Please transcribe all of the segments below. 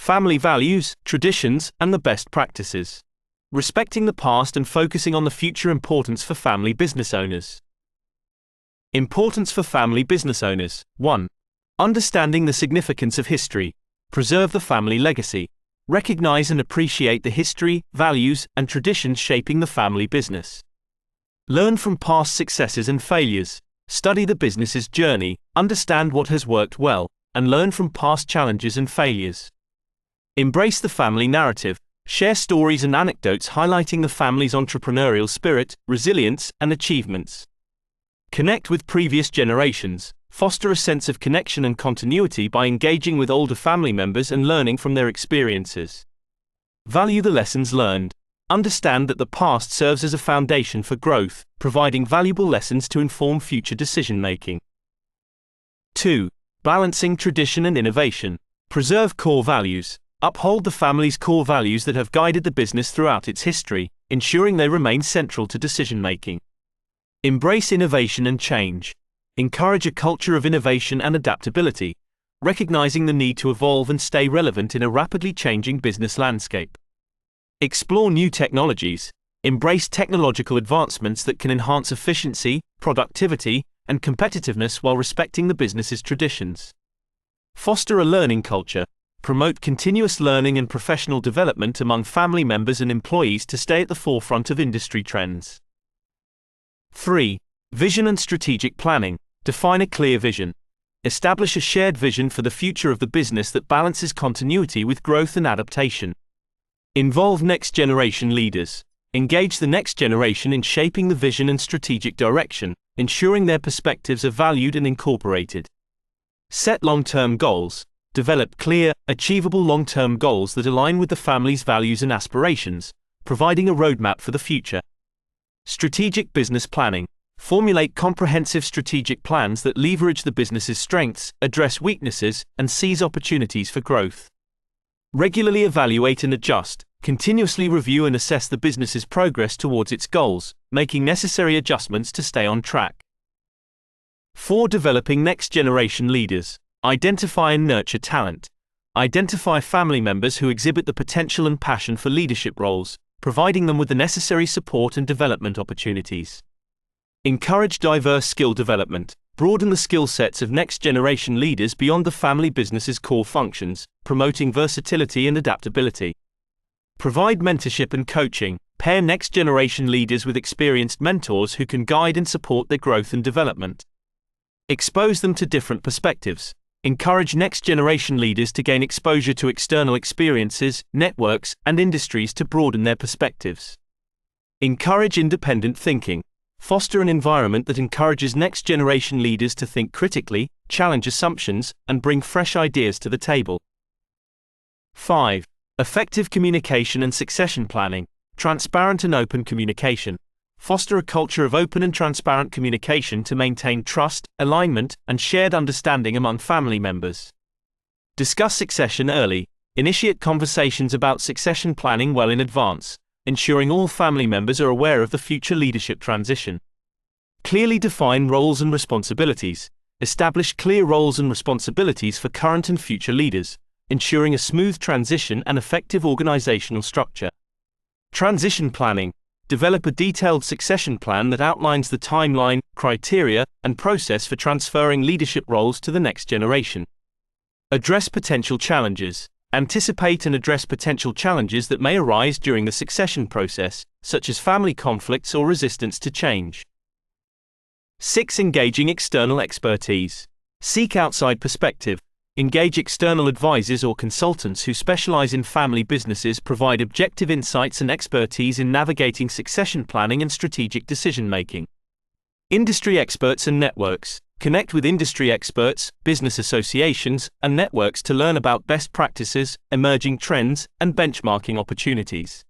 family values, traditions, and the best practices. Respecting the past and focusing on the future. Importance for family business owners. Importance for family business owners. 1. Understanding the significance of history. Preserve the family legacy. Recognize and appreciate the history, values, and traditions shaping the family business. Learn from past successes and failures. Study the business's journey, understand what has worked well, and learn from past challenges and failures. Embrace the family narrative. Share stories and anecdotes highlighting the family's entrepreneurial spirit, resilience, and achievements. Connect with previous generations. Foster a sense of connection and continuity by engaging with older family members and learning from their experiences. Value the lessons learned. Understand that the past serves as a foundation for growth, providing valuable lessons to inform future decision-making. 2. Balancing tradition and innovation. Preserve core values. Uphold the family's core values that have guided the business throughout its history, ensuring they remain central to decision-making. Embrace innovation and change. Encourage a culture of innovation and adaptability, recognizing the need to evolve and stay relevant in a rapidly changing business landscape. Explore new technologies. Embrace technological advancements that can enhance efficiency, productivity, and competitiveness while respecting the business's traditions. Foster a learning culture. Promote continuous learning and professional development among family members and employees to stay at the forefront of industry trends. 3. Vision and strategic planning. Define a clear vision. Establish a shared vision for the future of the business that balances continuity with growth and adaptation. Involve next-generation leaders. Engage the next generation in shaping the vision and strategic direction, ensuring their perspectives are valued and incorporated. Set long-term goals. Develop clear, achievable long-term goals that align with the family's values and aspirations, providing a roadmap for the future. Strategic business planning. Formulate comprehensive strategic plans that leverage the business's strengths, address weaknesses, and seize opportunities for growth. Regularly evaluate and adjust. Continuously review and assess the business's progress towards its goals, making necessary adjustments to stay on track. 4. Developing next-generation leaders. Identify and nurture talent. Identify family members who exhibit the potential and passion for leadership roles, providing them with the necessary support and development opportunities. Encourage diverse skill development. Broaden the skill sets of next-generation leaders beyond the family business's core functions, promoting versatility and adaptability. Provide mentorship and coaching. Pair next-generation leaders with experienced mentors who can guide and support their growth and development. Expose them to different perspectives. Encourage next-generation leaders to gain exposure to external experiences, networks, and industries to broaden their perspectives. Encourage independent thinking. Foster an environment that encourages next-generation leaders to think critically, challenge assumptions, and bring fresh ideas to the table. 5. Effective communication and succession planning. Transparent and open communication. Foster a culture of open and transparent communication to maintain trust, alignment, and shared understanding among family members. Discuss succession early. Initiate conversations about succession planning well in advance, ensuring all family members are aware of the future leadership transition. Clearly define roles and responsibilities. Establish clear roles and responsibilities for current and future leaders, ensuring a smooth transition and effective organizational structure. Transition planning. Develop a detailed succession plan that outlines the timeline, criteria, and process for transferring leadership roles to the next generation. Address potential challenges. Anticipate and address potential challenges that may arise during the succession process, such as family conflicts or resistance to change. 6. Engaging external expertise. Seek outside perspective. Engage external advisors or consultants who specialize in family businesses, provide objective insights and expertise in navigating succession planning and strategic decision-making. Industry experts and networks. Connect with industry experts, business associations, and networks to learn about best practices, emerging trends, and benchmarking opportunities.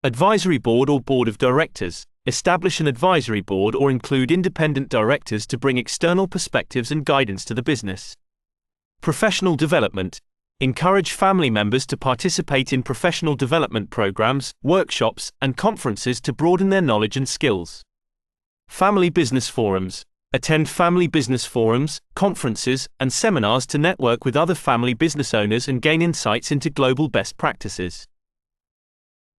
Advisory board or board of directors. Establish an advisory board or include independent directors to bring external perspectives and guidance to the business. Professional development. Encourage family members to participate in professional development programs, workshops, and conferences to broaden their knowledge and skills. Family business forums. Attend family business forums, conferences, and seminars to network with other family business owners and gain insights into global best practices.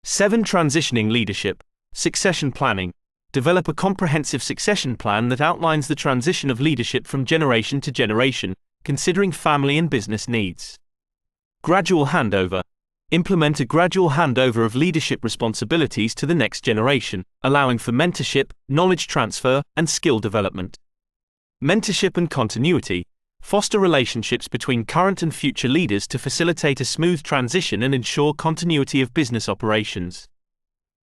7. Transitioning leadership. Succession planning. Develop a comprehensive succession plan that outlines the transition of leadership from generation to generation, considering family and business needs. Gradual handover. Implement a gradual handover of leadership responsibilities to the next generation, allowing for mentorship, knowledge transfer, and skill development. Mentorship and continuity. Foster relationships between current and future leaders to facilitate a smooth transition and ensure continuity of business operations.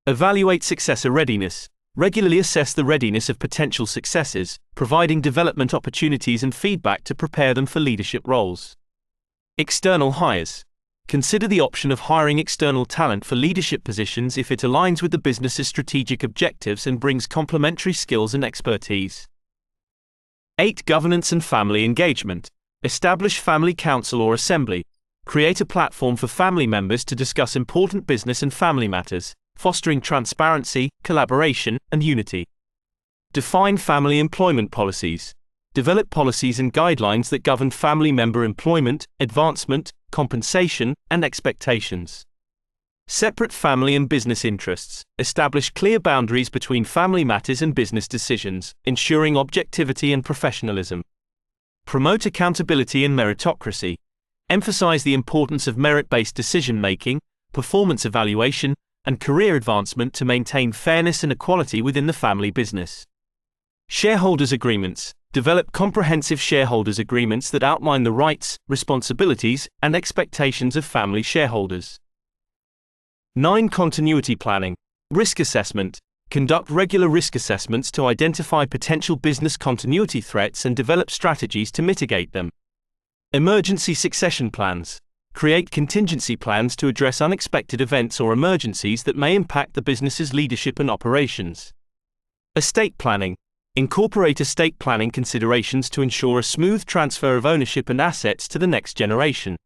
Evaluate successor readiness. Regularly assess the readiness of potential successors, providing development opportunities and feedback to prepare them for leadership roles. External hires. Consider the option of hiring external talent for leadership positions if it aligns with the business's strategic objectives and brings complementary skills and expertise. 8. Governance and family engagement. Establish family council or assembly. Create a platform for family members to discuss important business and family matters, fostering transparency, collaboration, and unity. Define family employment policies. Develop policies and guidelines that govern family member employment, advancement, compensation, and expectations. Separate family and business interests. Establish clear boundaries between family matters and business decisions, ensuring objectivity and professionalism. Promote accountability and meritocracy. Emphasize the importance of merit-based decision-making, performance evaluation, and career advancement to maintain fairness and equality within the family business. Shareholders' agreements. Develop comprehensive shareholders' agreements that outline the rights, responsibilities, and expectations of family shareholders. 9. Continuity planning. Risk assessment. Conduct regular risk assessments to identify potential business continuity threats and develop strategies to mitigate them. Emergency succession plans. Create contingency plans to address unexpected events or emergencies that may impact the business's leadership and operations. Estate planning. Incorporate estate planning considerations to ensure a smooth transfer of ownership and assets to the next generation.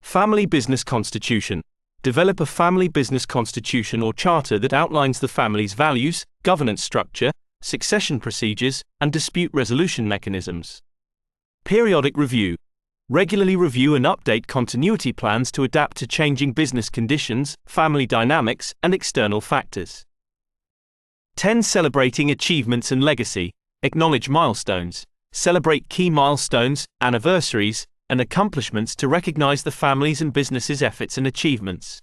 Family business constitution. Develop a family business constitution or charter that outlines the family's values, governance structure, succession procedures, and dispute resolution mechanisms. Periodic review. Regularly review and update continuity plans to adapt to changing business conditions, family dynamics, and external factors. 10. Celebrating achievements and legacy. Acknowledge milestones. Celebrate key milestones, anniversaries, and accomplishments to recognize the family's and business's efforts and achievements.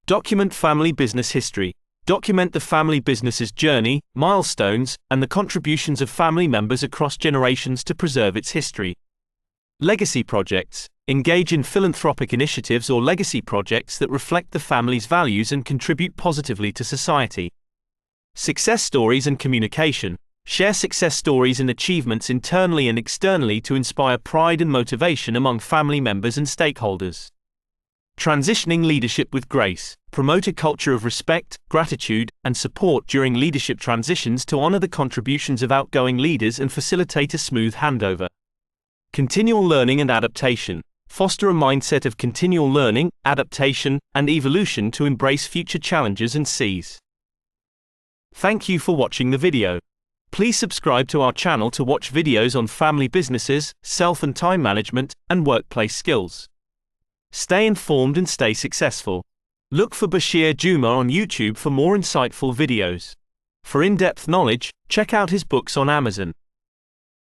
Document family business history. Document the family business's journey, milestones, and the contributions of family members across generations to preserve its history. Legacy projects. Engage in philanthropic initiatives or legacy projects that reflect the family's values and contribute positively to society. Success stories and communication. Share success stories and achievements internally and externally to inspire pride and motivation among family members and stakeholders. Transitioning leadership with grace. Promote a culture of respect, gratitude, and support during leadership transitions to honor the contributions of outgoing leaders and facilitate a smooth handover. Continual learning and adaptation. Foster a mindset of continual learning, adaptation, and evolution to embrace future challenges and seize. Thank you for watching the video. Please subscribe to our channel to watch videos on family businesses, self and time management, and workplace skills. Stay informed and stay successful. Look for Basheer Juma on YouTube for more insightful videos. For in-depth knowledge, check out his books on Amazon.